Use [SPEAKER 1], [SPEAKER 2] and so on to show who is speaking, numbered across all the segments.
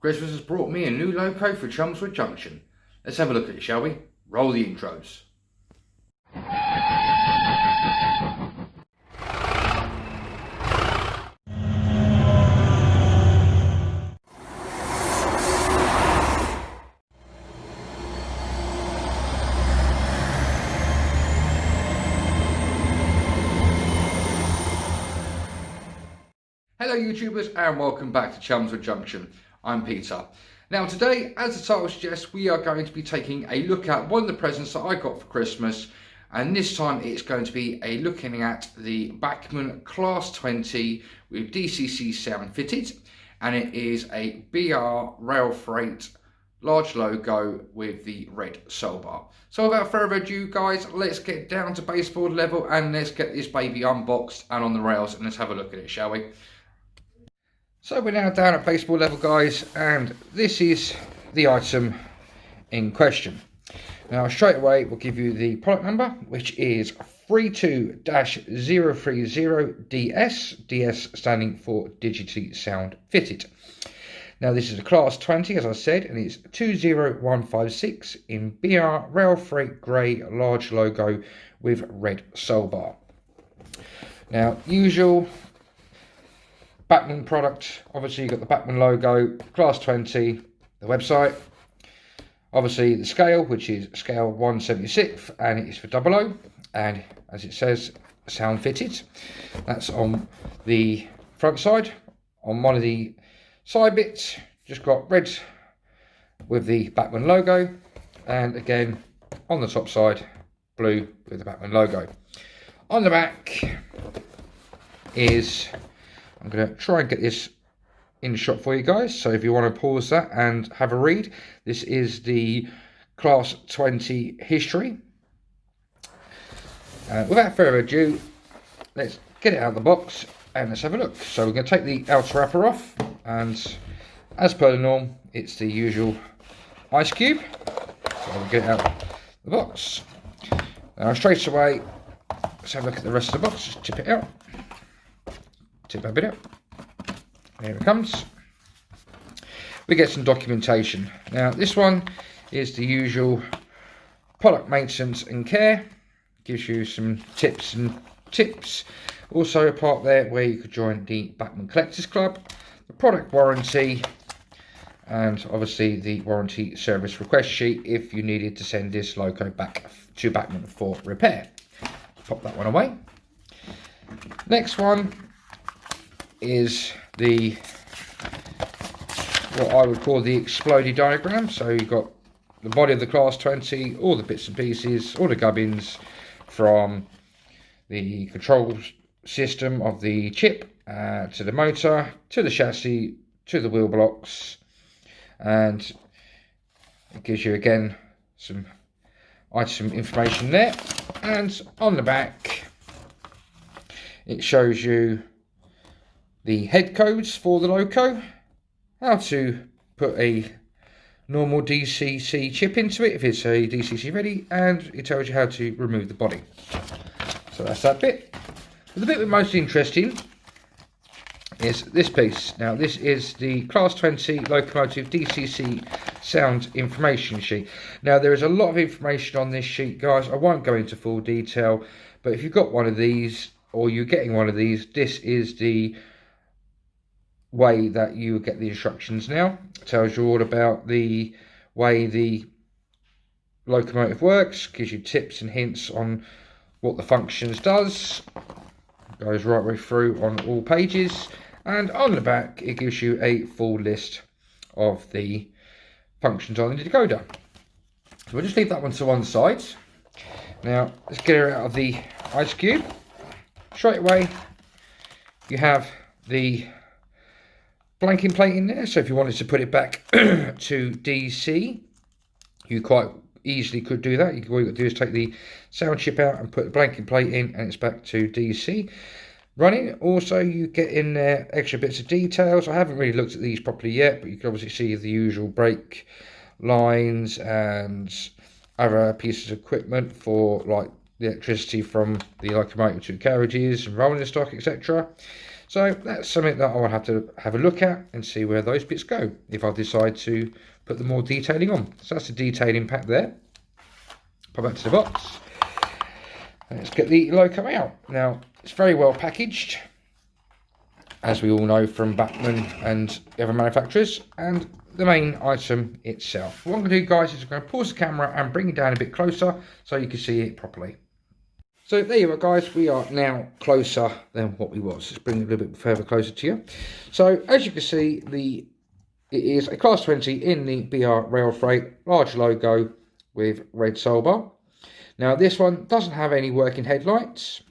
[SPEAKER 1] Christmas has brought me a new loco for Chelmswood Junction. Let's have a look at it, shall we? Roll the intros. Hello YouTubers and welcome back to Chelmswood Junction. I'm Peter. Now today, as the title suggests, we are going to be taking a look at one of the presents that I got for Christmas, and this time it's going to be looking at the Bachmann Class 20 with DCC sound fitted, and it is a BR rail freight large logo with the red soul bar. So without further ado guys, let's get down to baseboard level and let's get this baby unboxed and on the rails and let's have a look at it, shall we? So we're now down at baseboard level guys, and this is the item in question. Now straight away we'll give you the product number, which is 32-030DS, DS standing for digitally sound fitted. Now this is a class 20 as I said, and it's 20156 in BR rail freight grey large logo with red soul bar. Now usual Bachmann product, obviously you've got the Bachmann logo, class 20, the website, obviously the scale, which is scale 1/76, and it is for 00, and as it says, sound fitted. That's on the front side. On one of the side bits, just got red with the Bachmann logo, and again on the top side, blue with the Bachmann logo. On the back is, I'm going to try and get this in shot for you guys, so if you want to pause that and have a read, this is the class 20 history. Without further ado, let's get it out of the box and let's have a look. So we're going to take the outer wrapper off, and as per the norm, it's the usual ice cube. So we'll get it out of the box. Now straight away, let's have a look at the rest of the box. Just tip it out. Tip that bit out. There it comes. We get some documentation. Now this one is the usual product maintenance and care. Gives you some tips. Also a part there where you could join the Bachmann Collectors Club, the product warranty, and obviously the warranty service request sheet if you needed to send this loco back to Bachmann for repair. Pop that one away. Next one is the, what I would call the exploded diagram. So you've got the body of the class 20, all the bits and pieces, all the gubbins from the control system of the chip to the motor, to the chassis, to the wheel blocks, and it gives you again some item information there. And on the back it shows you the head codes for the loco, how to put a normal DCC chip into it if it's a DCC ready, and it tells you how to remove the body. So that's that bit. But the bit we're most interested in is this piece. Now this is the class 20 locomotive DCC sound information sheet. Now there is a lot of information on this sheet guys. I won't go into full detail, but if you've got one of these or you're getting one of these, this is the way that you get the instructions. Now it tells you all about the way the locomotive works, gives you tips and hints on what the functions does, goes right way through on all pages, and on the back it gives you a full list of the functions on the decoder. So we'll just leave that one to one side. Now let's get her out of the ice cube. Straight away you have the blanking plate in there, so if you wanted to put it back to DC, you quite easily could do that. All you got to do is take the sound chip out and put the blanking plate in, and it's back to DC running. Also you get in there extra bits of details. I haven't really looked at these properly yet, but you can obviously see the usual brake lines and other pieces of equipment for like the electricity from the locomotive to carriages and rolling stock, etc. So that's something that I'll have to have a look at and see where those bits go if I decide to put the more detailing on. So that's the detailing pack there. Pop back to the box. Let's get the loco out. Now, it's very well packaged, as we all know from Bachmann and other manufacturers, and the main item itself. What I'm going to do, guys, is I'm going to pause the camera and bring it down a bit closer so you can see it properly. So there you are, guys. We are now closer than what we was. Let's bring it a little bit further closer to you. So as you can see, it is a Class 20 in the BR Rail Freight, large logo with red soul bar. Now this one doesn't have any working headlights.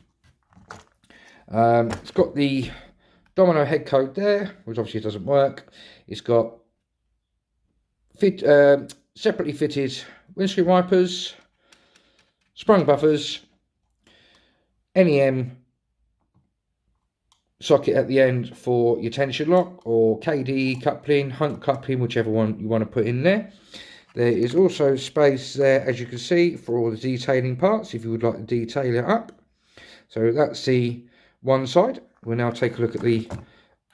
[SPEAKER 1] It's got the domino head code there, which obviously doesn't work. It's got separately fitted windscreen wipers, sprung buffers, NEM socket at the end for your tension lock, or KD coupling, Hunt coupling, whichever one you want to put in there. There is also space there, as you can see, for all the detailing parts if you would like to detail it up. So that's the one side. We'll now take a look at the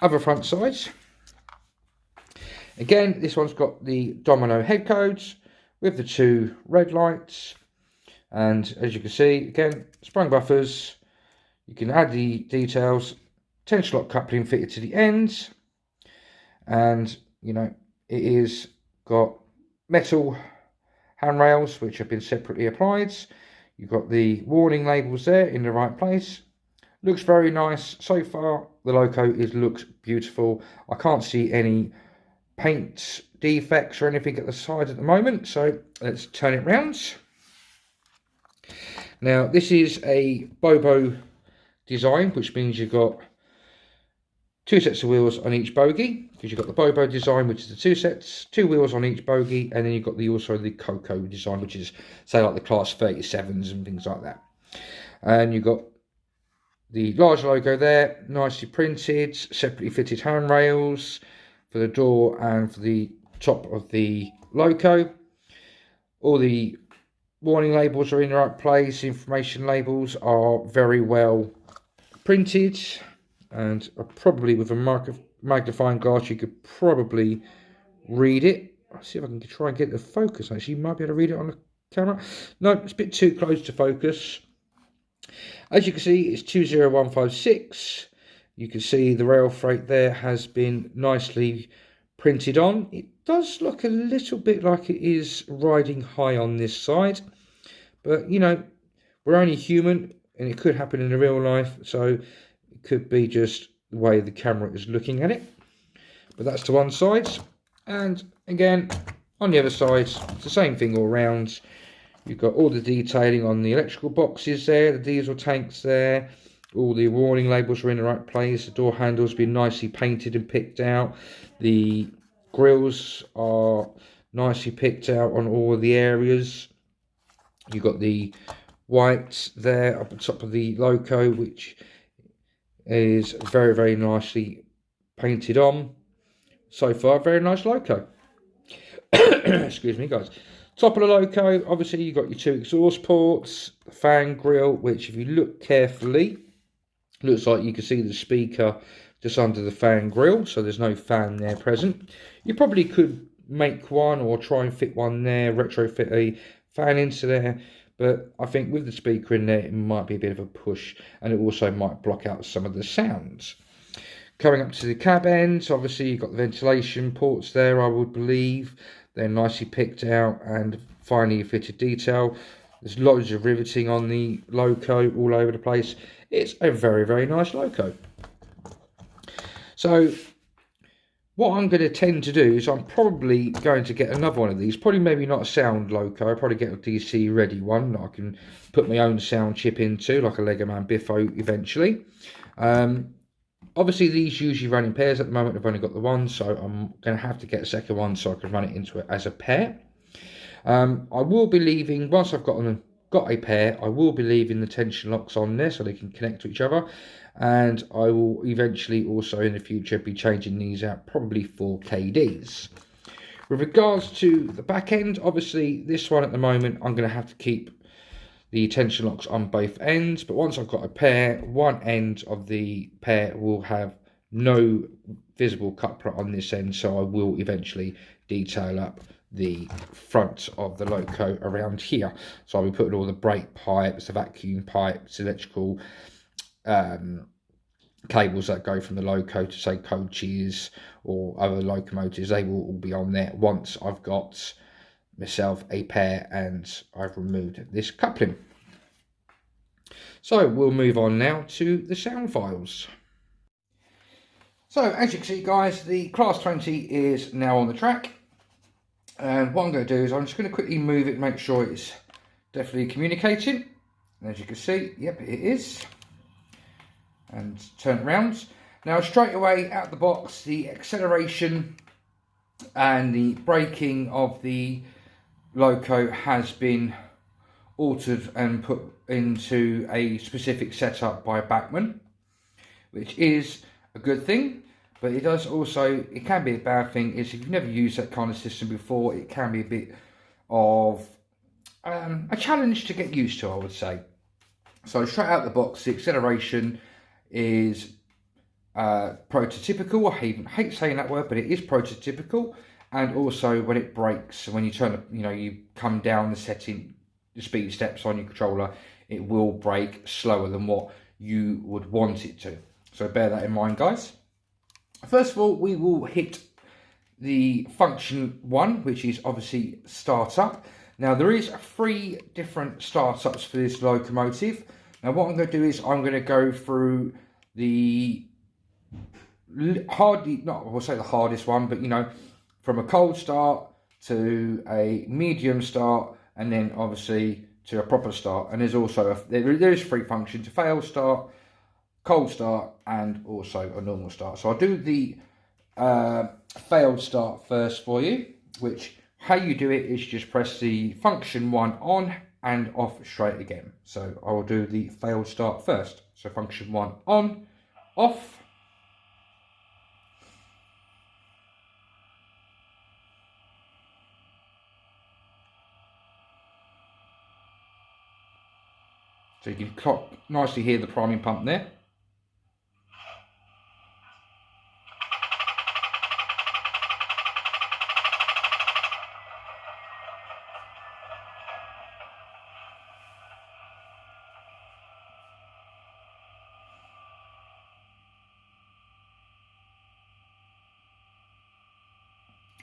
[SPEAKER 1] other front sides. Again, this one's got the domino head codes with the two red lights. And as you can see, again, sprung buffers. You can add the details. Tension lock coupling fitted to the ends. And, you know, it is got metal handrails, which have been separately applied. You've got the warning labels there in the right place. Looks very nice. So far, the loco looks beautiful. I can't see any paint defects or anything at the side at the moment. So let's turn it round. Now, this is a Bobo design, which means you've got two sets of wheels on each bogie, because you've got the Bobo design, which is the two sets, two wheels on each bogie, and then you've got also the Coco design, which is, say, like the Class 37s and things like that. And you've got the large logo there, nicely printed, separately fitted handrails for the door and for the top of the loco. All the warning labels are in the right place. Information labels are very well printed, and probably with a magnifying glass you could probably read it. I'll see if I can try and get the focus. Actually, you might be able to read it on the camera. No, it's a bit too close to focus. As you can see, it's 20156. You can see the rail freight there has been nicely printed on. It does look a little bit like it is riding high on this side, but you know, we're only human and it could happen in the real life, so it could be just the way the camera is looking at it. But that's to one side, and again on the other side it's the same thing all round. You've got all the detailing on the electrical boxes there, the diesel tanks there, all the warning labels are in the right place, the door handles have been nicely painted and picked out, the grills are nicely picked out on all of the areas. You've got the white there up the top of the loco, which is very, very nicely painted on. So far, very nice loco. Excuse me, guys. Top of the loco, obviously you've got your two exhaust ports, the fan grille, which if you look carefully, looks like you can see the speaker just under the fan grille, so there's no fan there present. You probably could make one or try and fit one there, retrofit a fan into there, but I think with the speaker in there it might be a bit of a push, and it also might block out some of the sounds. Coming up to the cab ends, obviously you've got the ventilation ports there, I would believe. They're nicely picked out and finely fitted detail. There's loads of riveting on the loco all over the place. It's a very, very nice loco. So what I'm going to tend to do is I'm probably going to get another one of these. Probably maybe not a sound loco. I'll probably get a DC ready one that I can put my own sound chip into, like a Lego Man Biffo eventually. Obviously these usually run in pairs. At the moment I've only got the one, so I'm going to have to get a second one so I can run it into it as a pair. I will be leaving, once I've got a pair, I will be leaving the tension locks on there so they can connect to each other, and I will eventually also in the future be changing these out probably for KDs. With regards to the back end, obviously this one at the moment I'm going to have to keep the tension locks on both ends, but once I've got a pair, one end of the pair will have no visible coupler on this end, so I will eventually detail up the front of the loco around here. So I'll be putting all the brake pipes, the vacuum pipes, electrical cables that go from the loco to, say, coaches or other locomotives. They will all be on there once I've got myself a pair and I've removed this coupling. So we'll move on now to the sound files. So as you can see, guys, the Class 20 is now on the track, and what I'm going to do is I'm just going to quickly move it, make sure it's definitely communicating. And as you can see, yep, it is. And turn it around. Now straight away out the box, the acceleration and the braking of the loco has been altered and put into a specific setup by Bachmann, which is a good thing, but it does also, it can be a bad thing, is if you've never used that kind of system before, it can be a bit of a challenge to get used to, I would say. So straight out the box, the acceleration is prototypical. I even hate saying that word, but it is prototypical. And also when it brakes, when you turn, you come down the setting, the speed steps on your controller, it will brake slower than what you would want it to. So bear that in mind, guys. First of all, we will hit the function 1, which is obviously startup. Now there is 3 different startups for this locomotive. Now what I'm going to do is I'm going to go through the hardest one, but from a cold start to a medium start, and then obviously to a proper start. And there's also there is 3 functions: a fail start, cold start, and also a normal start. So I'll do the failed start first for you, which how you do it is just press the function 1 on and off straight again. So I will do the failed start first. So function 1 on, off. So you can nicely hear the priming pump there.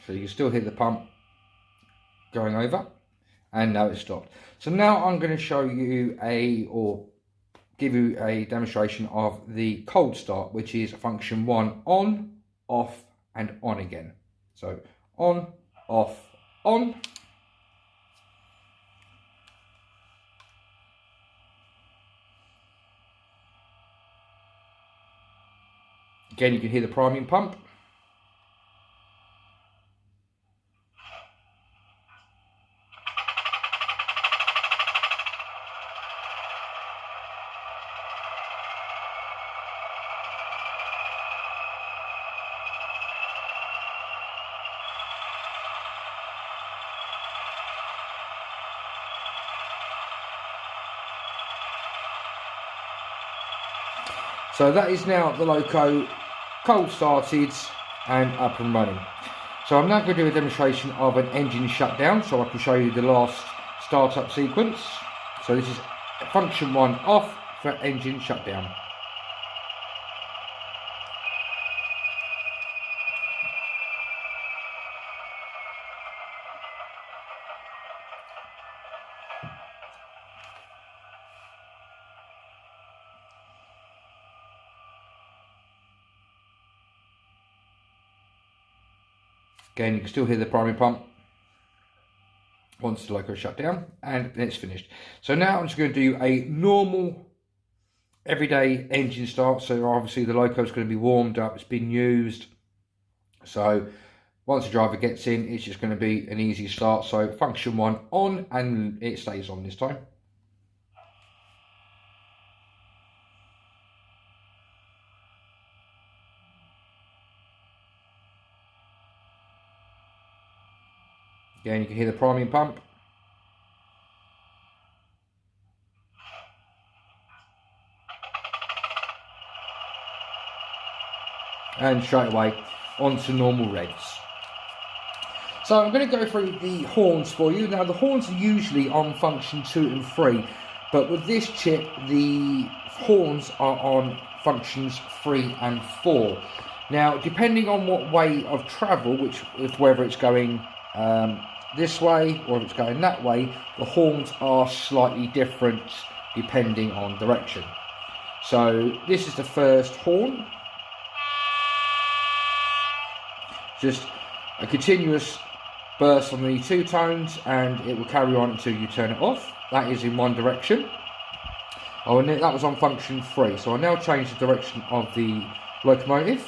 [SPEAKER 1] So you can still hear the pump going over, and now it's stopped. So now I'm going to show you give you a demonstration of the cold start, which is function 1 on, off, and on again. So on, off, on. Again, you can hear the priming pump. So that is now the loco cold started and up and running. So I'm now going to do a demonstration of an engine shutdown, so I can show you the last startup sequence. So this is function 1 off for engine shutdown. Again, you can still hear the priming pump once the loco is shut down, and then it's finished. So now I'm just going to do a normal everyday engine start. So obviously the loco is going to be warmed up, it's been used. So once the driver gets in, it's just going to be an easy start. So function 1 on, and it stays on this time. Again, you can hear the priming pump. and straight away onto normal reds. So I'm going to go through the horns for you. Now the horns are usually on function 2 and 3, but with this chip the horns are on functions 3 and 4. Now depending on what way of travel, whether it's going this way or if it's going that way, the horns are slightly different depending on direction. So this is the first horn, just a continuous burst on the 2 tones, and it will carry on until you turn it off. That is in one direction. Oh, and that was on function 3. So I now change the direction of the locomotive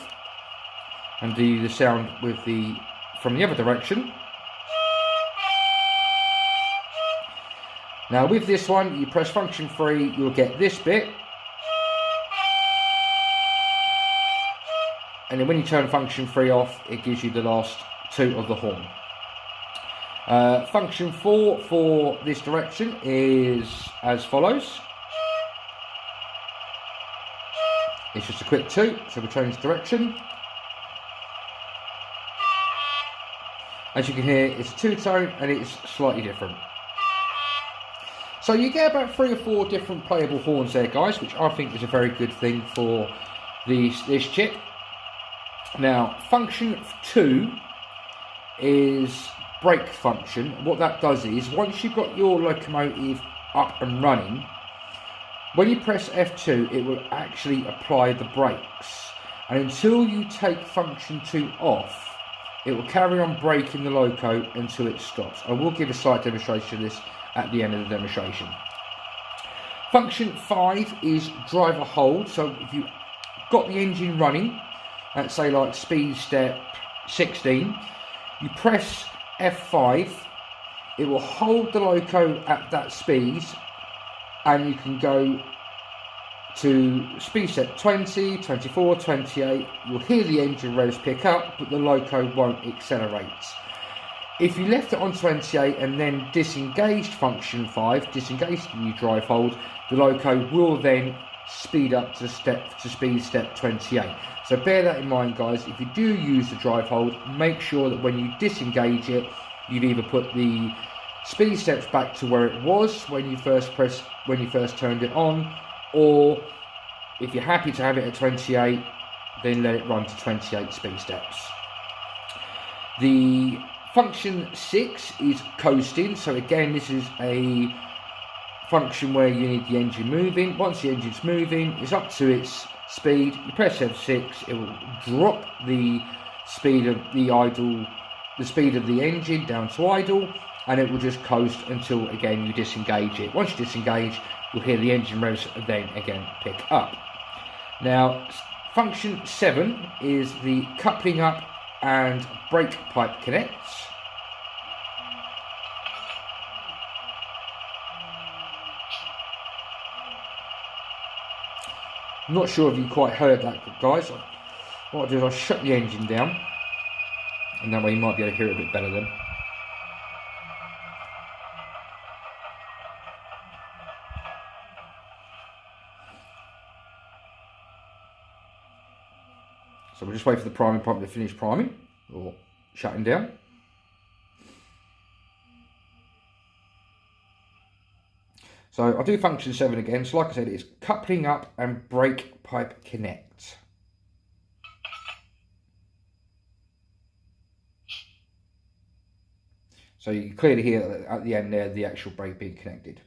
[SPEAKER 1] and do the sound with from the other direction. Now with this one, you press function 3, you'll get this bit. And then when you turn function 3 off, it gives you the last 2 of the horn. Function 4 for this direction is as follows. It's just a quick toot, so we'll change direction. As you can hear, it's a 2-tone and it's slightly different. So you get about 3 or 4 different playable horns there, guys, which I think is a very good thing for this chip. Now, function 2 is brake function. What that does is, once you've got your locomotive up and running, when you press F2, it will actually apply the brakes. And until you take function 2 off, it will carry on braking the loco until it stops. I will give a slight demonstration of this at the end of the demonstration. Function 5 is driver hold. So if you've got the engine running at, say, like speed step 16, you press F5, it will hold the loco at that speed, and you can go to speed step 20, 24, 28. You'll hear the engine revs pick up, but the loco won't accelerate. If you left it on 28 and then disengaged function 5, disengaged the new drive hold, the loco will then speed up to speed step 28. So bear that in mind, guys. If you do use the drive hold, make sure that when you disengage it, you've either put the speed steps back to where it was when you first turned it on, or if you're happy to have it at 28, then let it run to 28 speed steps. The function 6 is coasting. So again, this is a function where you need the engine moving. Once the engine's moving, it's up to its speed, you press F6, it will drop the speed of the engine down to idle, and it will just coast until again you disengage it. Once you disengage, you'll hear the engine revs then again pick up. Now function 7 is the coupling up and brake pipe connects. I'm not sure if you quite heard that, guys. What I do is I shut the engine down, and that way you might be able to hear it a bit better then. So we'll just wait for the priming pump to finish priming, or shutting down. So I'll do function 7 again. So like I said, it's coupling up and brake pipe connect. So you can clearly hear at the end there the actual brake being connected.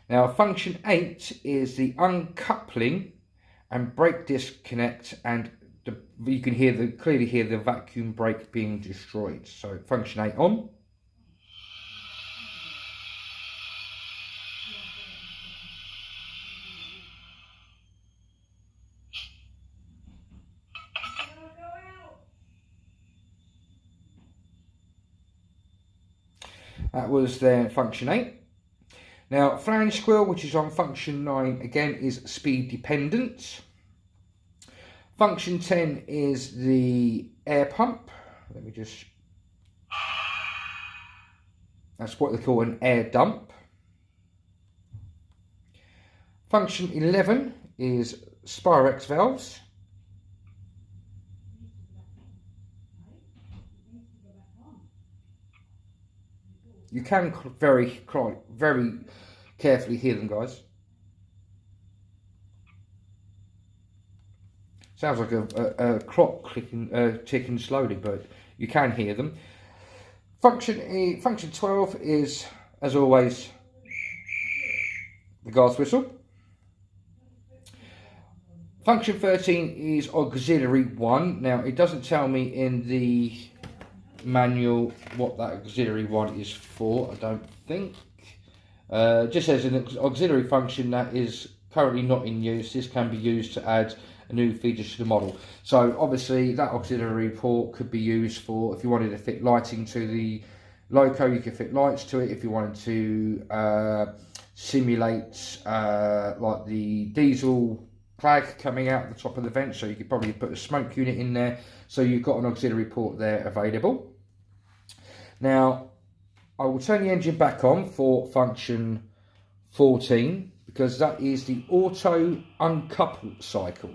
[SPEAKER 1] Now function 8 is the uncoupling and brake disconnect, and you can clearly hear the vacuum brake being destroyed. So function 8 on. That was then function 8. Now flange squeal, which is on function 9, again is speed dependent. Function 10 is the air pump. Let me just... That's what they call an air dump. Function 11 is Spirex valves. You can very carefully hear them, guys. Sounds like a clock ticking slowly, but you can hear them. Function 12 is, as always, the guard's whistle. Function 13 is auxiliary 1. Now, it doesn't tell me in the manual what that auxiliary 1 is for, I don't think. Just says an auxiliary function that is currently not in use. This can be used to add a new feature to the model. So obviously that auxiliary port could be used for, if you wanted to fit lighting to the loco, you could fit lights to it. If you wanted to simulate like the diesel clag coming out the top of the vent, so you could probably put a smoke unit in there. So you've got an auxiliary port there available. Now I will turn the engine back on for function 14 because that is the auto uncouple cycle.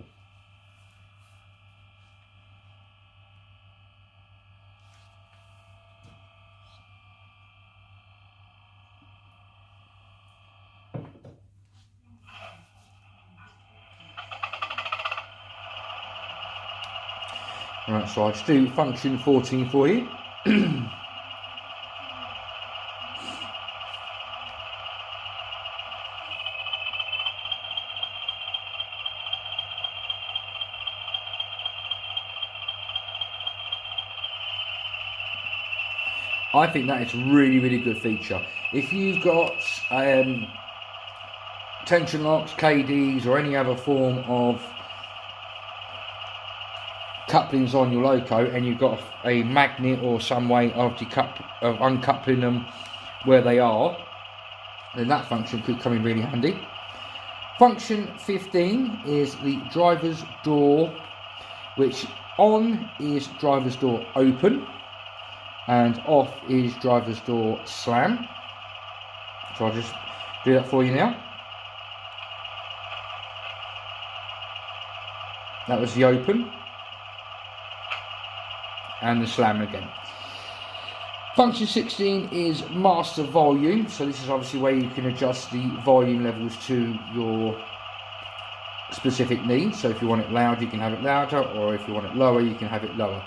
[SPEAKER 1] Right, so I'll just do function 14 for you. I think that is a really good feature. If you've got tension locks, KDs, or any other form of couplings on your loco, and you've got a magnet or some way of uncoupling them where they are, then that function could come in really handy. Function 15 is the driver's door, which on is driver's door open and off is driver's door slam. So I'll just do that for you now. That was the open and the slam again. Function 16 is master volume. So this is obviously where you can adjust the volume levels to your specific needs. So if you want it loud, you can have it louder, or if you want it lower, you can have it lower.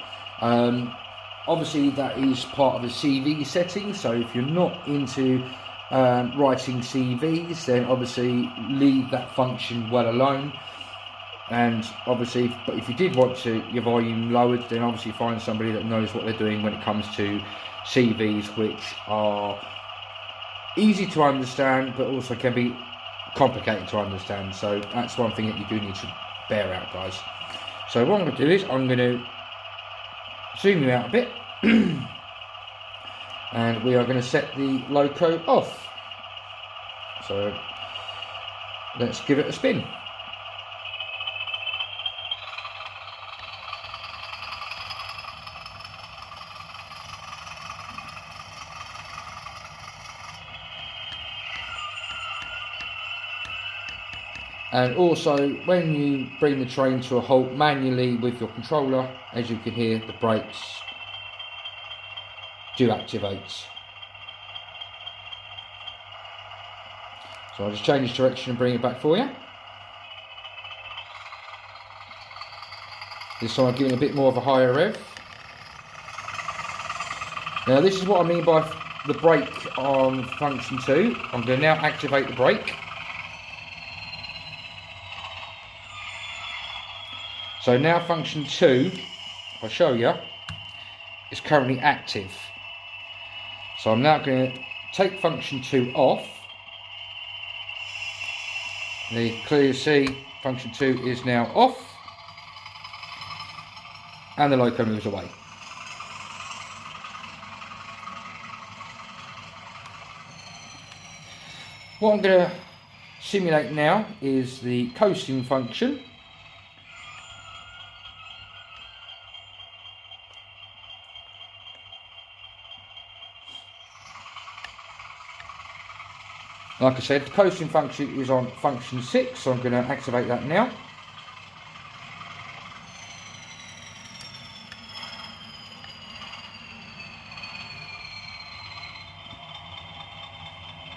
[SPEAKER 1] Obviously that is part of a CV setting, so if you're not into writing CVs, then obviously leave that function well alone. And obviously, but if you did want your volume lowered, then obviously find somebody that knows what they're doing when it comes to CVs, which are easy to understand but also can be complicated to understand. So that's one thing that you do need to bear out, guys. So what I'm going to do is I'm going to zoom you out a bit and we are going to set the loco off. So let's give it a spin. And also, when you bring the train to a halt manually with your controller, as you can hear, the brakes do activate. So I'll just change direction and bring it back for you. This time I'm giving a bit more of a higher rev. Now this is what I mean by the brake on function 2. I'm going to now activate the brake. So now function 2, if I show you, is currently active. So I'm now going to take function 2 off. And you can clearly see function 2 is now off. And the loco moves away. What I'm going to simulate now is the coasting function. Like I said, the coasting function is on function 6, so I'm going to activate that now.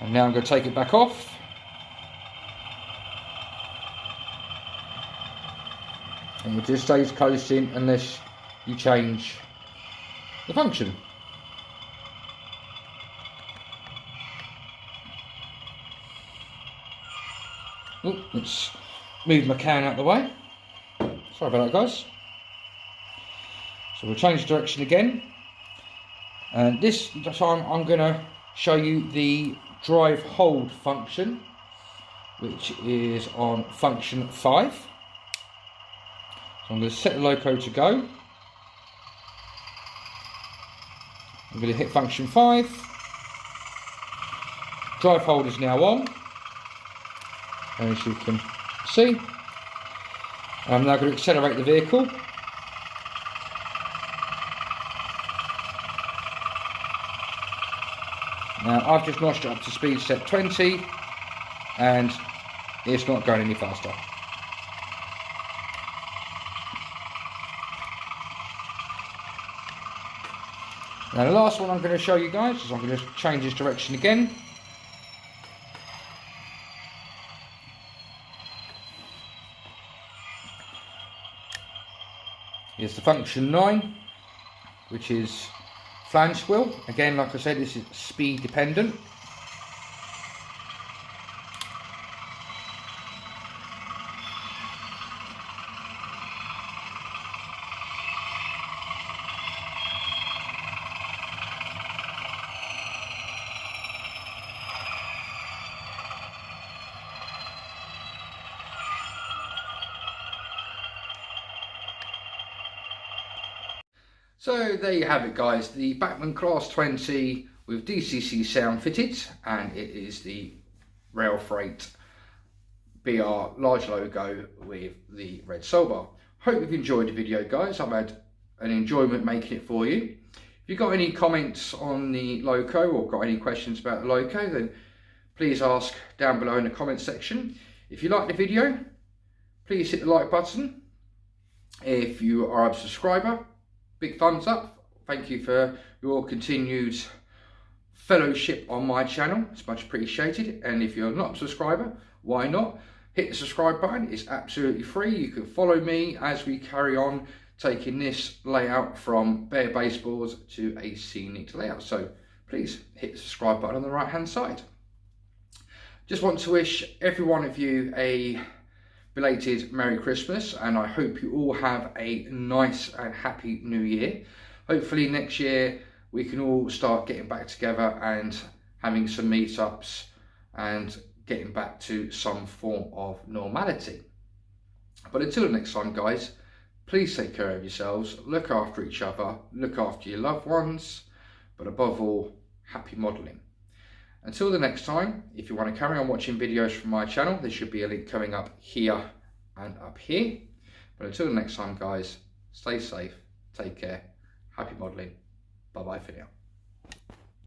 [SPEAKER 1] And now I'm going to take it back off. And it just stays coasting unless you change the function. Oh, let's move my can out of the way. Sorry about that, guys. So we'll change direction again. And this time I'm going to show you the drive hold function, which is on function 5. So I'm going to set the loco to go. I'm going to hit function 5. Drive hold is now on, as you can see. I'm now going to accelerate the vehicle. Now I've just notched it up to speed set 20 and it's not going any faster. Now the last one I'm going to show you guys is I'm going to change this direction again. Here's the function 9, which is flange wheel. Again, like I said, this is speed dependent. So there you have it, guys, the Bachmann Class 20 with DCC sound fitted, and it is the rail freight BR large logo with the red soul bar. Hope you've enjoyed the video, guys. I've had an enjoyment making it for you. If you've got any comments on the loco or got any questions about the loco, then please ask down below in the comments section. If you like the video, please hit the like button. If you are a subscriber, big thumbs up. Thank you for your continued fellowship on my channel. It's much appreciated. And if you're not a subscriber, why not? Hit the subscribe button. It's absolutely free. You can follow me as we carry on taking this layout from bare baseboards to a scenic layout. So please hit the subscribe button on the right hand side. Just want to wish every one of you a belated Merry Christmas, and I hope you all have a nice and happy New Year. Hopefully next year we can all start getting back together and having some meetups and getting back to some form of normality. But until the next time, guys, please take care of yourselves, look after each other, look after your loved ones, but above all, happy modelling. Until the next time, if you want to carry on watching videos from my channel, there should be a link coming up here and up here. But until the next time, guys, stay safe, take care, happy modelling, bye bye for now.